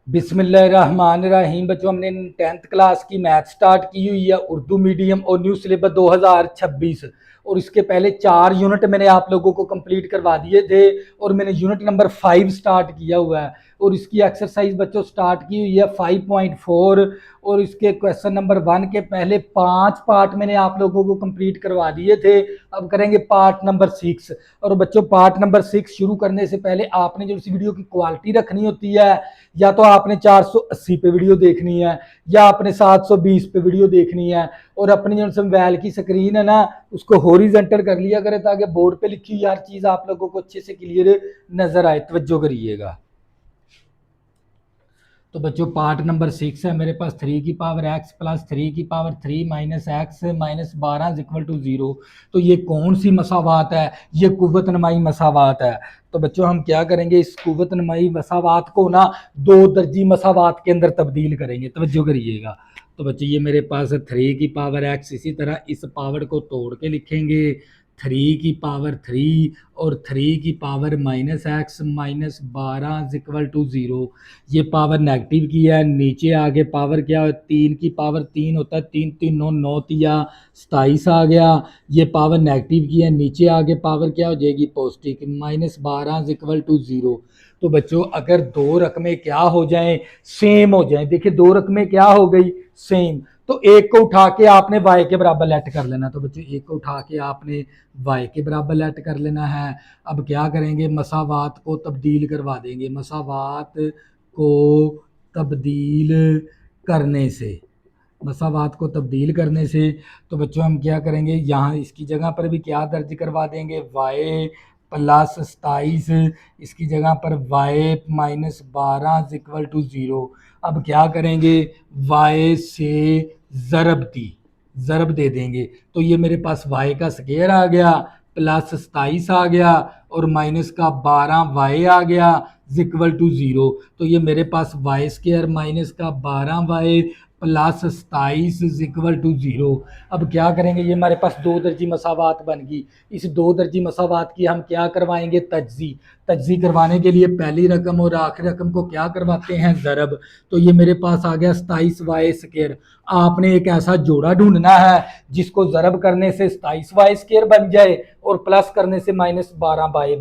बिस्मिल्लाहिर्रहमानिर्रहीम। बच्चों, हमने 10th क्लास की मैथ स्टार्ट की हुई है, उर्दू मीडियम और न्यू सिलेबस 2026। और इसके पहले 4 यूनिट मैंने आप लोगों को कंप्लीट करवा दिए थे और मैंने यूनिट नंबर 5 स्टार्ट किया हुआ है। और इसकी एक्सरसाइज बच्चों स्टार्ट की हुई है 5.4। और इसके क्वेश्चन नंबर 1 के पहले 5 पार्ट मैंने आप लोगों को कंप्लीट करवा दिए थे। अब करेंगे पार्ट नंबर 6। और बच्चों, पार्ट नंबर 6 शुरू करने से पहले आपने जो इस वीडियो की क्वालिटी रखनी होती है, या तो आपने 480 पे वीडियो देखनी है या आपने 720 पे वीडियो देखनी है। और अपनी जो मोबाइल की स्क्रीन है ना, उसको हॉरिजॉन्टल कर लिया करें ताकि बोर्ड पे लिखी हुई हर चीज आप लोगों को अच्छे से क्लियर नजर आए। तवज्जो करिएगा। तो बच्चों, पार्ट नंबर 6 है मेरे पास। 3 की पावर x प्लस 3 की power 3 minus x minus 12 equal to 0। तो ये कौन सी मसावात है? ये कुव्वत नमाई मसावात है। तो बच्चों, हम क्या करेंगे, इस कुव्वत नमाई मसावात को ना दो दर्जी मसावात के अंदर तब्दील करेंगे। तवज्जो करिएगा। तो बच्चों, ये मेरे पास 3 की पावर x, इसी तरह इस पावर को तोड़ के लिखेंगे 3 की पावर 3 और 3 की power minus x minus 12 equal to 0। ये पावर नेगेटिव की है, नीचे आगे पावर क्या है, 3 की पावर 3 होता है, 3 3 9 9 तिया 27 आ गया। ये पावर नेगेटिव की है, नीचे आगे पावर क्या हो जाएगी, पॉजिटिव, माइनस 12 इक्वल टू 0। तो बच्चों, अगर दो रकमें क्या हो जाएं, सेम हो जाएं, देखिए दो रकमें क्या हो गई, सेम, तो एक को उठा के आपने y के बराबर लेट कर लेना। तो बच्चों, एक को उठा के आपने y के बराबर लेट कर लेना है। अब क्या करेंगे, मसावात को तब्दील करवा देंगे। मसावात को तब्दील करने से, मसावात को तब्दील करने से, तो बच्चों हम क्या करेंगे, यहाँ इसकी जगह पर भी क्या दर्ज करवा देंगे, y प्लस 27, इसकी जगह पर y माइनस 12 इक्वल टू 0। अब क्या करेंगे, y से ज़रब दे देंगे। तो ये मेरे पास y का स्क्वायर आ गया, प्लस 27 आ गया और माइनस का 12y आ गया इक्वल टू 0। तो ये मेरे पास वाई स्क्वायर माइनस का 12y प्लस 27 इक्वल टू 0। अब क्या करेंगे, ये हमारे पास दो दर्जी मसावात बन गई। इस दो दर्जी मसावात की हम क्या करवाएंगे, तज्जी। तज्जी करवाने के लिए पहली रकम और आखिरी रकम को क्या करवाते हैं, ज़रब। तो ये मेरे पास आ गया 27y स्क्वायर। आपने एक ऐसा जोड़ा ढूंढना है जिसको ज़रब करने से 27y स्क्वायर बन जाए और प्लस करने से माइनस 12y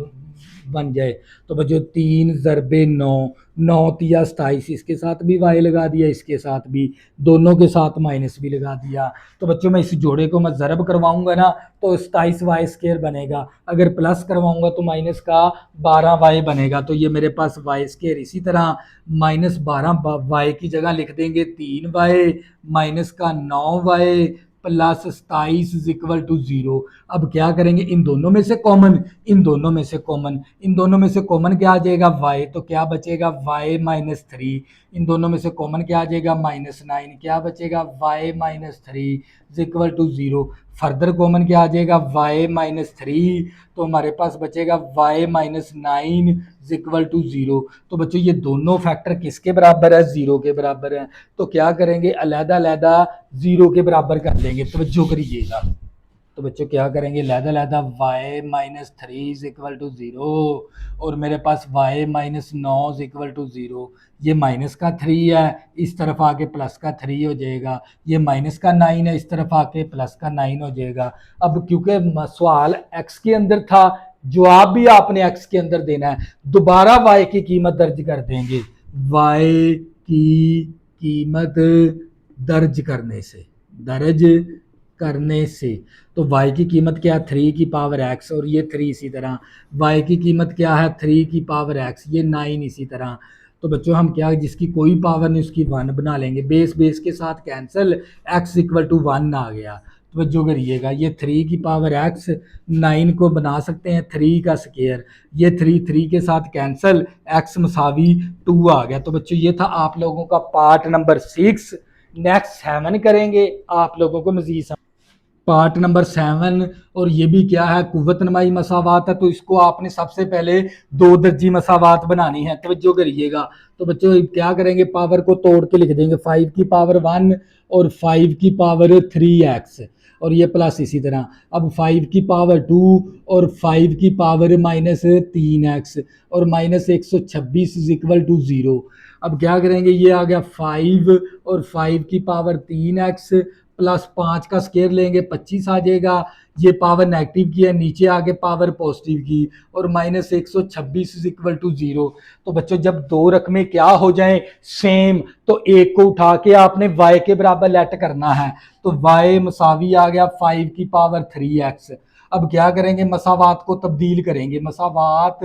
बन जाए। तो बच्चों, 3 ज़रबे 9, 9 तिया 27, इसके साथ भी y लगा दिया, इसके साथ भी, दोनों के साथ माइनस भी लगा दिया। तो बच्चों, मैं इस जोड़े को मैं ज़रब करवाऊंगा ना तो 27y स्क्वायर बनेगा, अगर प्लस करवाऊंगा तो माइनस का 12y बनेगा। तो ये मेरे पास y स्क्वायर, इसी तरह माइनस 12y की जगह लिख देंगे 3y माइनस का 9y प्लस 27 इक्वल टू 0। अब क्या करेंगे, इन दोनों में से कॉमन, इन दोनों में से कॉमन, इन दोनों में से कॉमन क्या आ जाएगा, y, तो क्या बचेगा y माइनस 3। इन दोनों में से कॉमन क्या आ जाएगा, माइनस 9, क्या बचेगा y minus 3 equal to 0। Further common क्या आ जाएगा, y माइनस 3, तो हमारे पास बचेगा y माइनस 9 इक्वल टू 0। तो बच्चों, ये दोनों फैक्टर किसके बराबर है, 0 के बराबर है। तो क्या करेंगे, अलहदा अलहदा 0 के बराबर कर लेंगे। तवज्जो करिएगा। तो बच्चों, क्या करेंगे, लहदा लहदा y माइनस 3 इक्वल टू 0 और मेरे पास y माइनस 9 इक्वल टू 0। ये माइनस का 3 है, इस तरफ आके प्लस का 3 हो जाएगा। ये माइनस का 9 है, इस तरफ आके प्लस का 9 हो जाएगा। अब क्योंकि सवाल x के अंदर था, जवाब भी आपने x के अंदर देना है, दोबारा y की कीमत दर्ज कर देंगे। y की कीमत दर्ज करने से, दर्ज करने से, तो y की कीमत क्या है, 3 की पावर x, और ये 3 इसी तरह, y की कीमत क्या है, 3 की पावर x, ये 9 इसी तरह। तो बच्चों, हम क्या, जिसकी कोई पावर नहीं उसकी 1 बना लेंगे, बेस बेस के साथ कैंसिल, x इक्वल टू 1 आ गया। तो बच्चों करिएगा, ये 3 की पावर x, 9 को बना सकते हैं 3 का स्क्वायर, ये 3 3 के साथ कैंसिल, x मसावी 2 आ गया। तो बच्चों, ये था आप लोगों का पार्ट नंबर 6। नेक्स्ट 7 करेंगे आप लोगों को मजीद पार्ट नंबर 7। और ये भी क्या है, कुव्वत नमाई मसावात है। तो इसको आपने सबसे पहले दो दर्जी मसावात बनानी है। तवज्जो करिएगा। तो बच्चों, क्या करेंगे, पावर को तोड़ के लिख देंगे, 5 की पावर 1 और 5 की पावर 3x, और ये प्लस इसी तरह। अब 5 की पावर 2 और 5 की पावर माइनस 3x और माइनस 126 इक्वल टू 0। अब क्या करेंगे, ये आ गया 5 और 5 की पावर 3x प्लस 5 का स्केयर लेंगे 25 आ जाएगा। ये पावर नेगेटिव की है, नीचे आगे पावर पॉजिटिव की, और माइनस 126 इज इक्वल टू 0। तो बच्चों जब दो रकमें क्या हो जाएं सेम, तो एक को उठा के आपने y के बराबर लेट करना है। तो y मसावी आ गया 5 की पावर 3x। अब क्या करेंगे, मसावात को तब्दील करेंगे। मसावात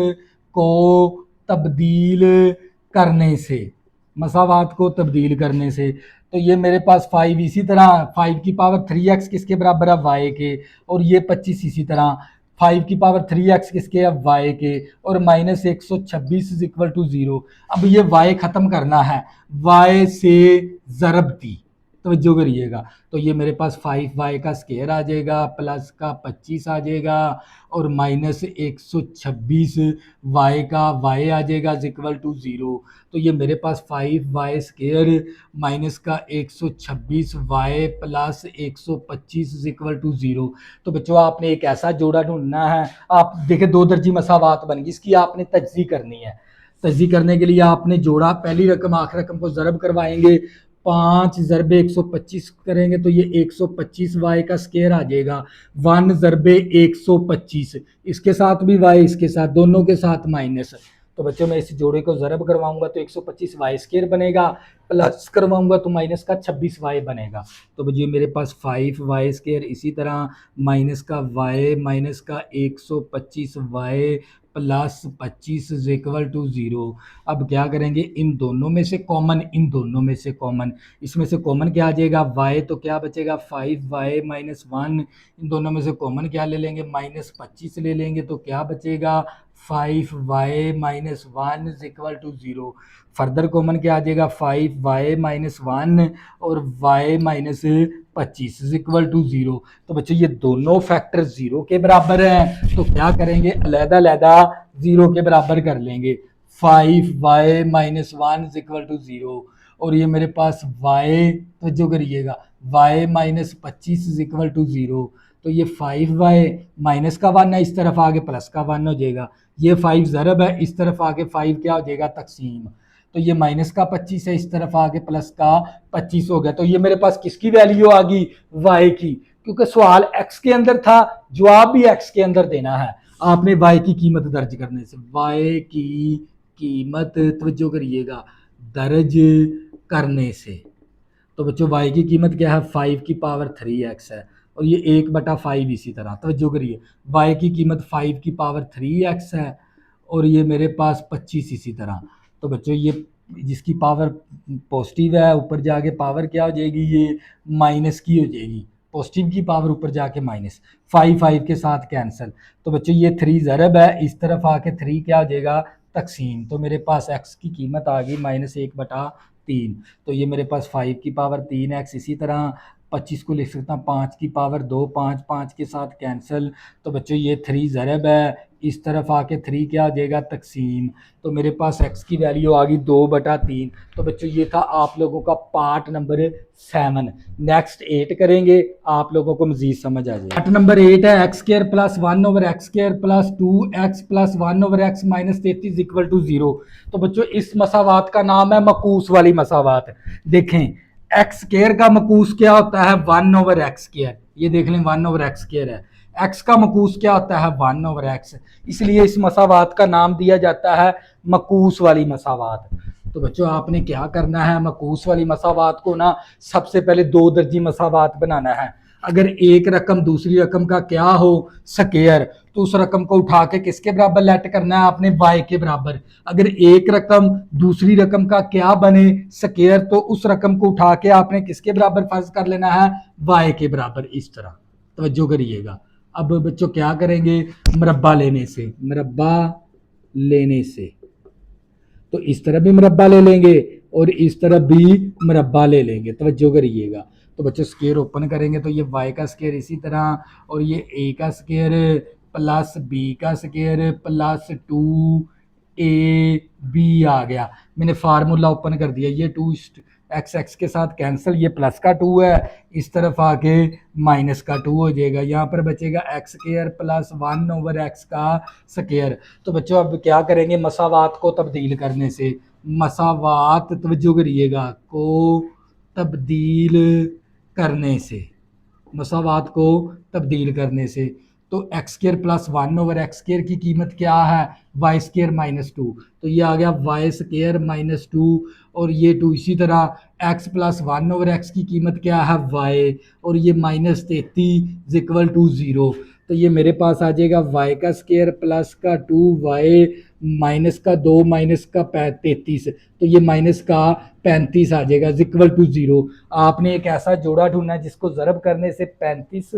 को तब्दील करने से, मसावात को तब्दील करने से, तो ये मेरे पास 5 इसी तरह 5 की पावर 3x किसके बराबर है, y के, और ये 25 इसी तरह 5 की पावर 3x किसके है, y के, और माइनस 126 इज इक्वल टू 0। अब ये y खत्म करना है, y से ज़रब दी, तवज्जो करिएगा। तो ये मेरे पास 5y का स्केयर आ जाएगा, प्लस का 25 आ जाएगा, और माइनस 126 y का y आ जाएगा इक्वल टू 0। तो ये मेरे पास 5y स्केयर माइनस का 126y प्लस 125 इक्वल टू 0। तो बच्चों आपने एक ऐसा जोड़ा ढूंढना है। आप देखें दो दर्जी मसावात बन गई, इसकी आपने तजज़ी करनी है। तजज़ी करने के लिए आपने जोड़ा, पहली रकम आखिरी रकम को ज़रब करवाएंगे, 5 ज़रबे 125 करेंगे तो ये 125y का स्केयर आ जाएगा। 1 ज़रबे 125, इसके साथ भी y, इसके साथ, दोनों के साथ माइनस। तो बच्चों मैं इस जोड़े को ज़रब करवाऊंगा तो 125y स्केयर बनेगा, प्लस करवाऊंगा तो माइनस का 26y बनेगा। तो बच्चों मेरे पास 5y स्केयर, इसी तरह माइनस का y माइनस का 125y plus 25 is equal to 0। अब क्या करेंगे, इन दोनों में से कॉमन, इन दोनों में से कॉमन, इसमें से कॉमन क्या आ जाएगा, y, तो क्या बचेगा 5y माइनस 1। इन दोनों में से कॉमन क्या ले लेंगे, माइनस 25 ले लेंगे, तो क्या बचेगा 5y minus 1 is equal to 0। Further common क्या आ जाएगा, 5y माइनस 1 और y minus 25 is equal to 0। तो बच्चों ये दोनों फैक्टर 0 के बराबर हैं, तो क्या करेंगे, अलहदा अलहदा 0 के बराबर कर लेंगे। 5y minus 1 is equal to 0, और ये मेरे पास y, तो जो करिएगा y minus 25 is equal to 0। तो ये 5y माइनस का 1 है, इस तरफ आगे प्लस का 1 हो जाएगा। ये 5 ज़रब है, इस तरफ आगे 5 क्या हो जाएगा, तकसीम। तो ये माइनस का 25 है, इस तरफ आगे प्लस का 25 हो गया। तो ये मेरे पास किसकी वैल्यू आ गई, y की, क्योंकि सवाल x के अंदर था, जवाब भी x के अंदर देना है। आपने y की कीमत दर्ज करने से, y की कीमत, तवज्जो करिएगा, दर्ज करने से। तो बच्चों y की कीमत क्या है, 5 की पावर 3x है, और ये 1/5 इसी तरह। तवज्जो करिए, y की कीमत 5 की पावर 3x है, और ये मेरे पास 25 इसी तरह। तो बच्चों ये जिसकी पावर पॉजिटिव है, ऊपर जाके पावर क्या हो जाएगी, ये माइनस की हो जाएगी। पॉजिटिव की पावर ऊपर जाके माइनस, 5 के साथ कैंसिल। तो बच्चों ये 3 ज़रब है, इस तरफ आके 3 क्या हो जाएगा, तकसीम। तो मेरे पास x की कीमत आ गई -1/3। तो ये मेरे पास 5 की पावर 3x, इसी तरह 25 को लिख सकता हूँ 5 की पावर 2, 5 के साथ कैंसिल। तो बच्चों ये 3 ज़रब है, इस तरफ आके 3 क्या हो जाएगा, तकसीम। तो मेरे पास x की वैल्यू आ गई 2/3। तो बच्चों ये था आप लोगों का पार्ट नंबर 7। नेक्स्ट 8 करेंगे, आप लोगों को मजीद समझ आ जाए। पार्ट नंबर 8 है x square plus 1 over x square plus 2x plus 1 over x minus 33 equal to 0। तो बच्चों इस मसावात का नाम है मकूस वाली मसावात। देखें एक्स स्क्वायर का मकूस क्या होता है, 1 ओवर एक्स स्क्वायर। ये देख लें 1 ओवर एक्स स्क्वायर है। एक्स का मकूस क्या होता है, 1 ओवर एक्स। इसलिए इस मसावात का नाम दिया जाता है मकूस वाली मसावात। तो बच्चों आपने क्या करना है, मकूस वाली मसावात को ना सबसे पहले दो दर्जी मसावात बनाना है। अगर एक रकम दूसरी रकम का क्या हो, स्क्वायर, तो उस रकम को उठा के किसके बराबर लेट करना है आपने, y के बराबर। अगर एक रकम दूसरी रकम का क्या बने, स्क्वायर, तो उस रकम को उठा के आपने किसके बराबर फर्ज कर लेना है, y के बराबर। इस तरह तवज्जो करिएगा। अब बच्चों क्या करेंगे, मुरब्बा लेने से, मुरब्बा लेने से, तो इस तरह भी मुरब्बा ले लेंगे और इस तरफ भी मुरब्बा ले लेंगे। तवज्जो करिएगा। तो बच्चों स्क्वायर ओपन करेंगे तो ये y का स्क्वायर इसी तरह, और ये a का स्क्वायर प्लस b का स्क्वायर प्लस 2ab आ गया। मैंने फार्मूला ओपन कर दिया, ये 2 x के साथ कैंसिल, ये प्लस का 2 है, इस तरफ आके माइनस का 2 हो जाएगा। यहाँ पर बचेगा x square plus 1 over x का स्क्वायर। तो बच्चों अब क्या करेंगे, मसावात को तब्दील करने से, मसावात तवज्जो करिएगा को तब्दील करने से, मसावात को तब्दील करने से, तो x square plus one over x square की कीमत क्या है, वाई स्केयर माइनस टू, तो ये आ गया वाई स्केयर माइनस टू, और ये टू इसी तरह x plus one over x की कीमत क्या है वाई, और ये माइनस 33 इक्वल टू ज़ीरो, तो ये मेरे पास आ जाएगा वाई का स्केयर प्लस का टू वाई माइनस का दो माइनस का 33, तो ये माइनस का 35 आ जाएगा इक्वल टू ज़ीरो। आपने एक ऐसा जोड़ा ढूंढना है जिसको ज़रब करने से 35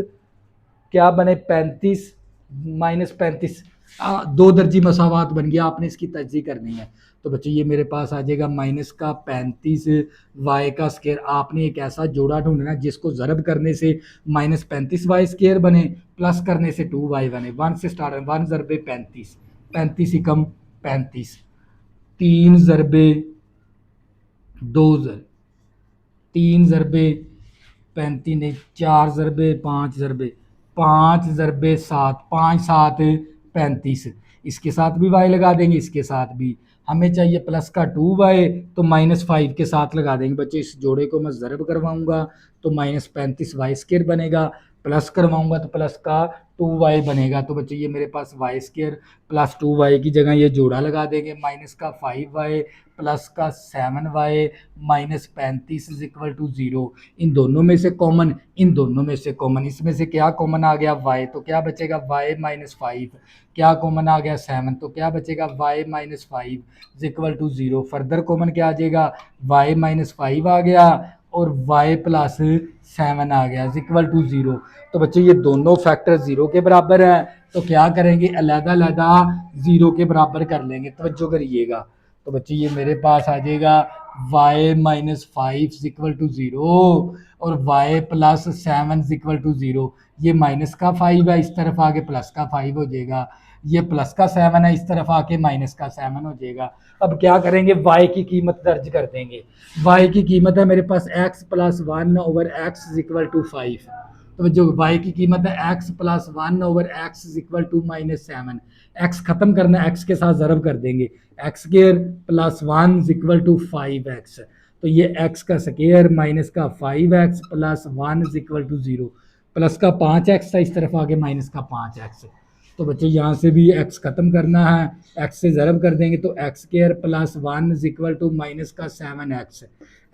क्या बने, 35 माइनस 35, दो दर्जी मसावात बन गया, आपने इसकी तज्जी करनी है। तो बच्चों ये मेरे पास आ जाएगा माइनस का 35 वाई का स्केयर, आपने एक ऐसा जोड़ा ढूंढना है जिसको ज़रब करने से माइनस 35 वाई स्केयर बने, प्लस करने से 2 वाई बने, वन से स्टार्ट, वन ज़रबे 35, 35 एकम 35, तीन ज़रबे दो ज़र, तीन ज़रबे 35 नहीं, चार ज़रबे पाँच ज़रबे, पाँच ज़रबे सात, पाँच सात 35, इसके साथ भी वाई लगा देंगे, इसके साथ भी हमें चाहिए प्लस का 2 वाई, तो माइनस 5 के साथ लगा देंगे बच्चे, इस जोड़े को मैं ज़रब करवाऊंगा तो माइनस 35 वाई स्केयर बनेगा, प्लस करवाऊंगा तो प्लस का 2 वाई बनेगा, तो बच्चे ये मेरे पास वाई स्केयर प्लस 2 वाई की जगह ये जोड़ा लगा देंगे, माइनस का 5 वाई प्लस का 7 y minus 35 is equal to zero, इन दोनों में से कॉमन, इन दोनों में से कॉमन, इसमें से क्या कॉमन आ गया वाई, तो क्या बचेगा वाई माइनस 5, क्या कॉमन आ गया 7, तो क्या बचेगा y minus 5 is equal to zero, further common क्या आ जाएगा वाई माइनस 5 आ गया और वाई प्लस 7 आ गया इज इक्वल टू ज़ीरो। तो बच्चों ये दोनों फैक्टर ज़ीरो के बराबर है, तो क्या करेंगे अलग-अलग ज़ीरो के बराबर कर लेंगे, तवज्जो करिएगा। तो बच्चों ये मेरे पास आ जाएगा y minus 5 equal to zero और y plus 7 equal to zero, ये माइनस का 5 है, इस तरफ आके प्लस का 5 हो जाएगा, ये प्लस का 7 है, इस तरफ आके माइनस का 7 हो जाएगा। अब क्या करेंगे वाई की कीमत दर्ज कर देंगे, वाई की कीमत है मेरे पास x plus one over x equal to 5, तो जो y की कीमत है x plus one over x equal to minus 7, x खत्म करना है, x के साथ ज़रब कर देंगे, x square plus one equal to 5x, तो ये x का स्केयर माइनस का 5x plus one equal to zero, plus का 5x था, इस तरफ आगे माइनस का 5x, तो बच्चे यहाँ से भी x खत्म करना है, x से ज़रब कर देंगे तो x square plus one equal to minus का 7x,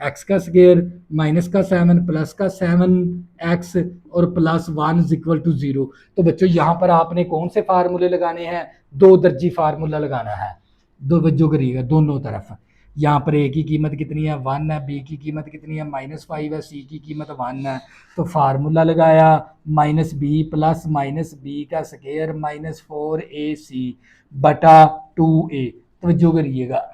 एक्स का स्केयर माइनस का 7 प्लस का 7x और plus one equal to zero. तो बच्चों यहाँ पर आपने कौन से फार्मूले लगाने हैं, दो दर्जी फार्मूला लगाना है, दो बच्चों करिएगा दोनों तरफ, यहाँ पर ए की कीमत कितनी है 1 है, बी की कीमत कितनी है -5 है, सी की कीमत 1 है, तो फार्मूला लगाया minus B plus minus B का स्केयर माइनस 4ac बटा 2a, तो जो करिएगा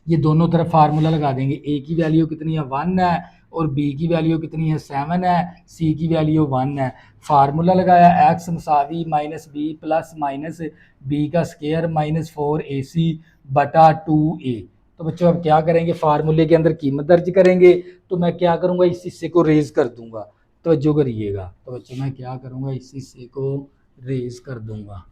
ये दोनों तरफ फार्मूला लगा देंगे, ए की वैल्यू कितनी है 1 है और बी की वैल्यू कितनी है 7 है, सी की वैल्यू 1 है, फार्मूला लगाया एक्स मसावी minus B plus minus B का स्केयर माइनस 4ac बटा 2a। तो बच्चों अब क्या करेंगे फार्मूले के अंदर कीमत दर्ज करेंगे, तो मैं क्या करूँगा इस हिस्से को रेज कर दूंगा, तो जो करिएगा, तो बच्चों मैं क्या करूँगा इस हिस्से को रेज कर दूंगा।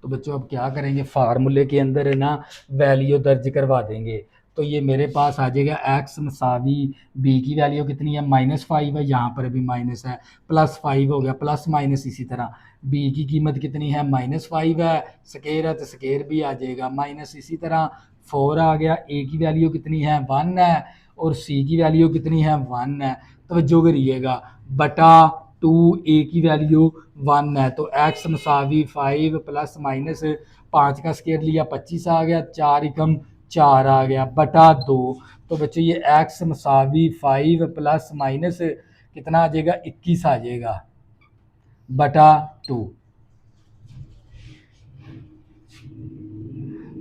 तो बच्चों अब क्या करेंगे फार्मूले के अंदर है ना वैल्यू दर्ज करवा देंगे, तो ये मेरे पास आ जाएगा एक्स मसावी बी की वैल्यू कितनी है -5 है, यहाँ पर भी माइनस है, +5 हो गया, प्लस माइनस इसी तरह, बी की कीमत कितनी है -5 है, स्केयर है तो स्केयर भी आ जाएगा माइनस इसी तरह 4 आ गया, ए की वैल्यू कितनी है 1 है और सी की वैल्यू कितनी है 1 है, तो जो करिएगा बटा 2a की वैल्यू 1 है, तो x मसावी 5 प्लस माइनस 5 का स्केयर लिया 25 आ गया, 4 एकम 4 आ गया बटा 2, तो बच्चों ये x मसावी 5 प्लस माइनस कितना आ जाएगा 21 आ जाएगा बटा 2,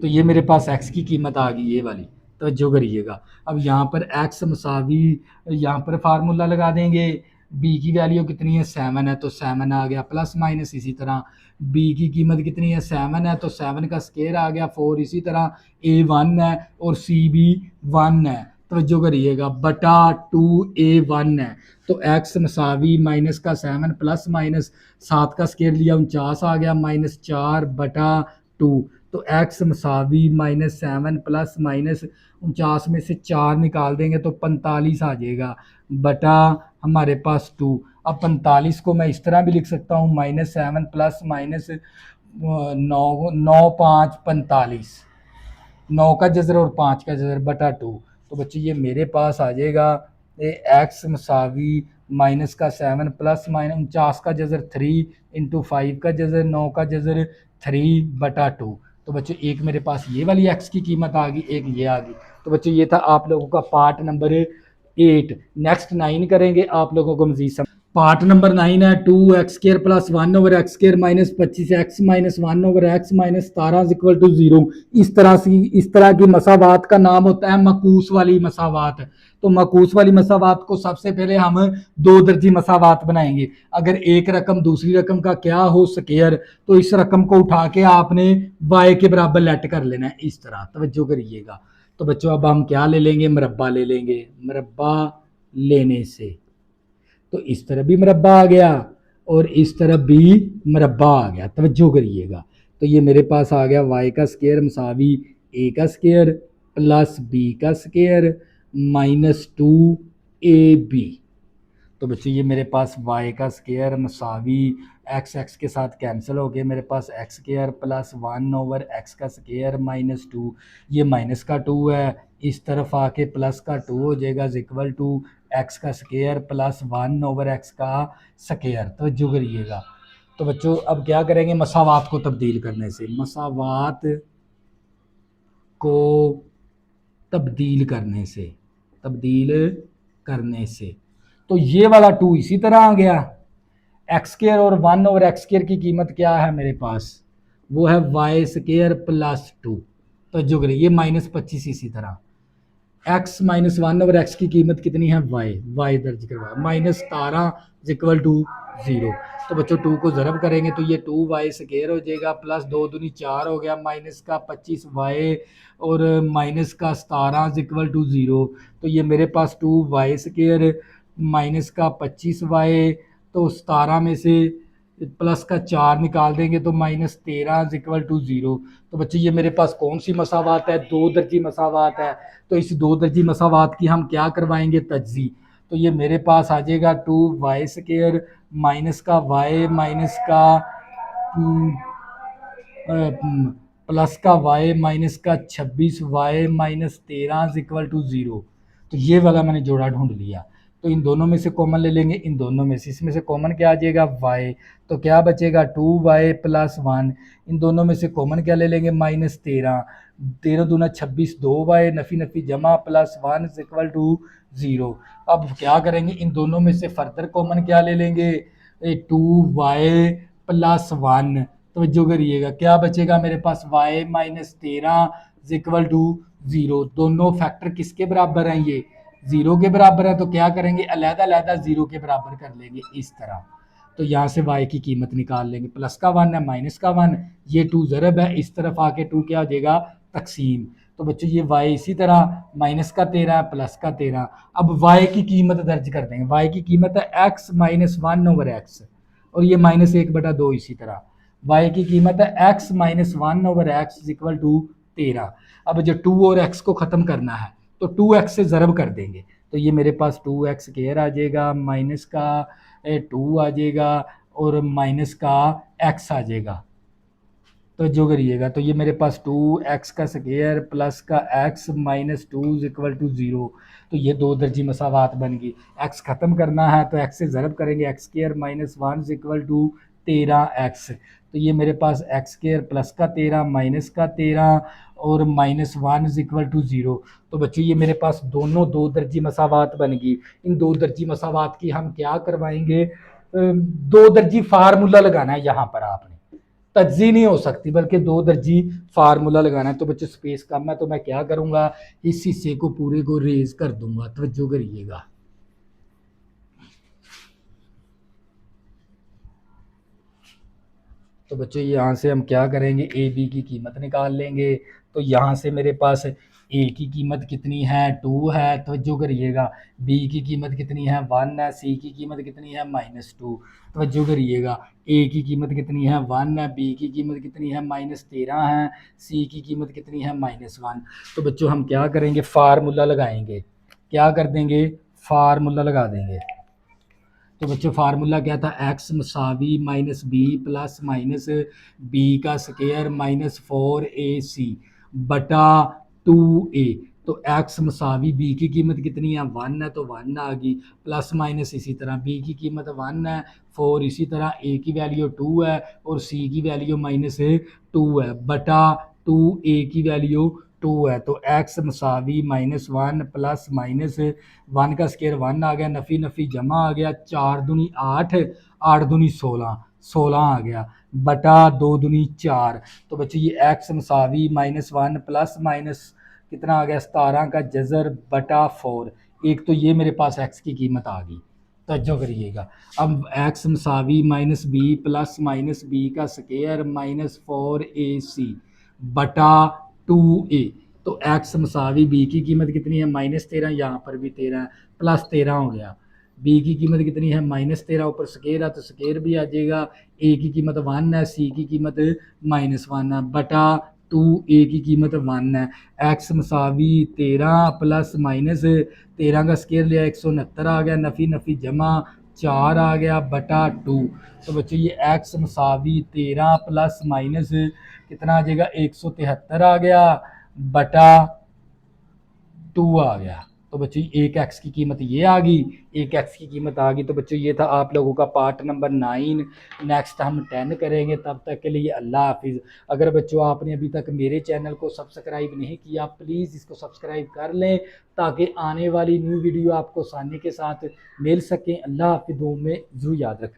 तो ये मेरे पास x की कीमत आ गई ये वाली, तो जो करिएगा अब यहाँ पर x मसावी, यहाँ पर फार्मूला लगा देंगे, b की वैल्यू कितनी है 7 है तो 7 आ गया, प्लस माइनस इसी तरह b की कीमत कितनी है 7 है तो 7 का स्केयर आ गया 4, इसी तरह a 1 है और c भी 1 है, तो जो करिएगा बटा 2a1 है, तो x मसावी माइनस का 7 प्लस माइनस 7 का स्केयर लिया 49 आ गया -4 बटा 2, तो x मसावी -7 प्लस -49 में से 4 निकाल देंगे तो 45 आ जाएगा बटा हमारे पास 2। अब 45 को मैं इस तरह भी लिख सकता हूँ -7 प्लस -9 9 5 45, 9 का जजर और 5 का जजर बटा 2। तो बच्चे ये मेरे पास आ जाएगा एक्स मसावी -7 प्लस -49 का जजर 3 इंटू 5 का जजर 9 का जजर 3 बटा 2। तो बच्चों एक मेरे पास ये वाली एक्स की कीमत आ गई, एक ये आ गई। तो बच्चों ये था आप लोगों का पार्ट नंबर 8। नेक्स्ट 9 करेंगे आप लोगों को मजीद। पार्ट नंबर 9 है 2x² plus 1/x² minus 25x minus 1/x minus 17 equal to 0। इस तरह की मसावात का नाम होता है मकूस वाली मसावात। तो मकूस वाली मसावात को सबसे पहले हम दो दर्जी मसावात बनाएंगे। अगर एक रकम दूसरी रकम का क्या हो स्क्वायर तो इस रकम को उठा के आपने y के बराबर लेट कर लेना है, इस तरह तवज्जो करिएगा। तो बच्चों अब हम क्या ले लेंगे, मुरब्बा ले लेंगे। मुरब्बा लेने से तो इस तरफ भी मुरब्बा आ गया और इस तरफ भी मुरब्बा आ गया, तवज्जो करिएगा। तो ये मेरे पास आ गया y का स्क्वायर मसावी a का स्क्वायर प्लस b का स्क्वायर -2ab। तो बच्चों ये मेरे पास y का स्क्वायर मसावी x के साथ कैंसिल हो गए, मेरे पास x स्क्वायर प्लस 1/x का स्क्वायर -2। ये माइनस का 2 है, इस तरफ आके प्लस का 2 हो जाएगा इक्वल टू x का स्क्वायर प्लस 1/x का स्क्वायर। तो जो करिएगा। तो बच्चों अब क्या करेंगे, मसावात को तब्दील करने से, मसावात को तब्दील करने से तो ये वाला 2 इसी तरह आ गया। एक्स स्क्वायर और 1/x स्क्वायर की कीमत क्या है मेरे पास, वो है y स्क्वायर प्लस 2। तो जो करिए ये -25 इसी तरह x माइनस 1/x की कीमत कितनी है y दर्ज करवाया -17 इक्वल टू 0। तो बच्चों 2 को ज़रब करेंगे तो ये 2y स्क्वायर हो जाएगा प्लस 2 दूनी 4 हो गया माइनस का 25y और माइनस का 17 इक्वल टू 0। तो ये मेरे पास 2y स्क्वायर माइनस का 25y, तो 17 में से प्लस का 4 निकाल देंगे तो -13 इक्वल टू 0। तो बच्चे ये मेरे पास कौन सी मसावात है, दो दर्जी मसावात है। तो इस दो दर्जी मसावात की हम क्या करवाएंगे, तज्जी। तो ये मेरे पास आ जाएगा 2y स्क्वायर माइनस का y माइनस का प्लस का y माइनस का 26y माइनस 13 इक्वल टू 0। तो ये वाला मैंने जोड़ा ढूंढ लिया। तो इन दोनों में से कॉमन ले लेंगे, इन दोनों में से, इसमें से कॉमन क्या आ जाएगा y। तो क्या बचेगा 2y प्लस 1। इन दोनों में से कॉमन क्या ले लेंगे, -13। 13 दूना 26, 2y नफी नफी जमा प्लस 1 इक्वल टू 0। अब क्या करेंगे, इन दोनों में से फर्दर कॉमन क्या ले लेंगे, 2y प्लस 1। तो जो करिएगा क्या बचेगा मेरे पास y -13 इक्वल टू 0। दोनों फैक्टर किसके बराबर हैं, ये 0 के बराबर है। तो क्या करेंगे, अलहदा अलहदा 0 के बराबर कर लेंगे इस तरह। तो यहाँ से y की कीमत निकाल लेंगे, प्लस का 1 है माइनस का 1, ये 2 ज़रब है, इस तरफ आके 2 क्या हो जाएगा, तकसीम। तो बच्चों ये y इसी तरह -13 प्लस का 13। अब y की कीमत दर्ज कर देंगे, y की कीमत है x माइनस 1/x और ये -1/2 इसी तरह। y की कीमत है x minus 1/x equal to 13। अब जो 2 और x को ख़त्म करना है तो 2x से ज़रब कर देंगे। तो ये मेरे पास 2x स्क्वायर आ जाएगा माइनस का 2 आ जाएगा और माइनस का x आ जाएगा। तो जो करिएगा, तो ये मेरे पास 2x का स्क्वायर प्लस का x माइनस 2 इक्वल टू 0। तो ये दो दर्जी मसावात बन गई। x ख़त्म करना है तो x से ज़रब करेंगे, x square minus 1 equal to 13x। तो ये मेरे पास x स्क्वायर प्लस का 13 माइनस का 13 और -1 इक्वल टू 0। तो बच्चों ये मेरे पास दोनों दो दर्जी मसावात बन गई। इन दो दर्जी मसावात की हम क्या करवाएंगे, दो दर्जी फार्मूला लगाना है। यहाँ पर आपने तज्जी नहीं हो सकती बल्कि दो दर्जी फार्मूला लगाना है। तो बच्चों स्पेस कम है तो मैं क्या करूंगा, इस हिस्से को पूरे को रेज कर दूंगा, तवज्जो करिएगा। तो बच्चों यहाँ से हम क्या करेंगे, ए बी की कीमत निकाल लेंगे। तो यहाँ से मेरे पास ए की कीमत कितनी है 2 है, तवज्जो करिएगा। बी की कीमत कितनी है 1 है, सी की कीमत कितनी है -2, तवज्जो करिएगा। ए की कीमत कितनी है 1 है, बी की कीमत कितनी है -13 है, सी की कीमत कितनी है -1। तो बच्चों हम क्या करेंगे, फार्मूला लगाएंगे। क्या कर देंगे, फार्मूला लगा देंगे। तो बच्चों फार्मूला क्या था, एक्स मसावी minus B plus minus B का स्केयर माइनस 4ac बटा 2a। तो एक्स मसावी बी की कीमत कितनी है 1 है, तो 1 आ गई, प्लस माइनस इसी तरह बी की कीमत 1 है, 4 इसी तरह, ए की वैल्यू 2 है और सी की वैल्यू -2 है, बटा 2a की वैल्यू 2 है। तो एक्स मसावी -1 प्लस -1 का स्केयर 1 आ गया, नफ़ी नफ़ी जमा आ गया, 4 दूनी 8, 8 दूनी 16, 16 आ गया, बटा 2 दूनी 4। तो बच्चे ये एक्स मसावी -1 प्लस माइनस कितना आ गया 17 का जजर बटा 4। एक तो ये मेरे पास एक्स की कीमत आ गई, तवज्जो करिएगा। अब एक्स मसावी -b प्लस माइनस बी का स्केयर -4ac बटा 2a। तो एक्स मसावी बी की कीमत कितनी है -13, यहाँ पर भी 13 है, प्लस 13 हो गया। बी की कीमत कितनी है -13, ऊपर स्केयर है तो स्केयर भी आ जाएगा। ए की कीमत 1 है, सी की कीमत -1 है, बटा 2a की कीमत 1 है। एक्स मसावी 13 प्लस माइनस 13 का स्केयर लिया 169 आ गया, नफ़ी नफ़ी जमा 4 आ गया, बटा 2। तो बच्चों ये एक्स मसावी 13 प्लस माइनस कितना आ जाएगा 173 आ गया, बटा 2 आ गया। तो बच्चों एक एक्स की कीमत ये आ गई, एक एक्स की कीमत आ गई। तो बच्चों ये था आप लोगों का पार्ट नंबर 9। नेक्स्ट हम 10 करेंगे, तब तक के लिए अल्लाह हाफिज़। अगर बच्चों आपने अभी तक मेरे चैनल को सब्सक्राइब नहीं किया, प्लीज़ इसको सब्सक्राइब कर लें ताकि आने वाली न्यू वीडियो आपको आसानी के साथ मिल सकें। अल्लाह हाफिज़, दुआ में ज़रूर याद रखें।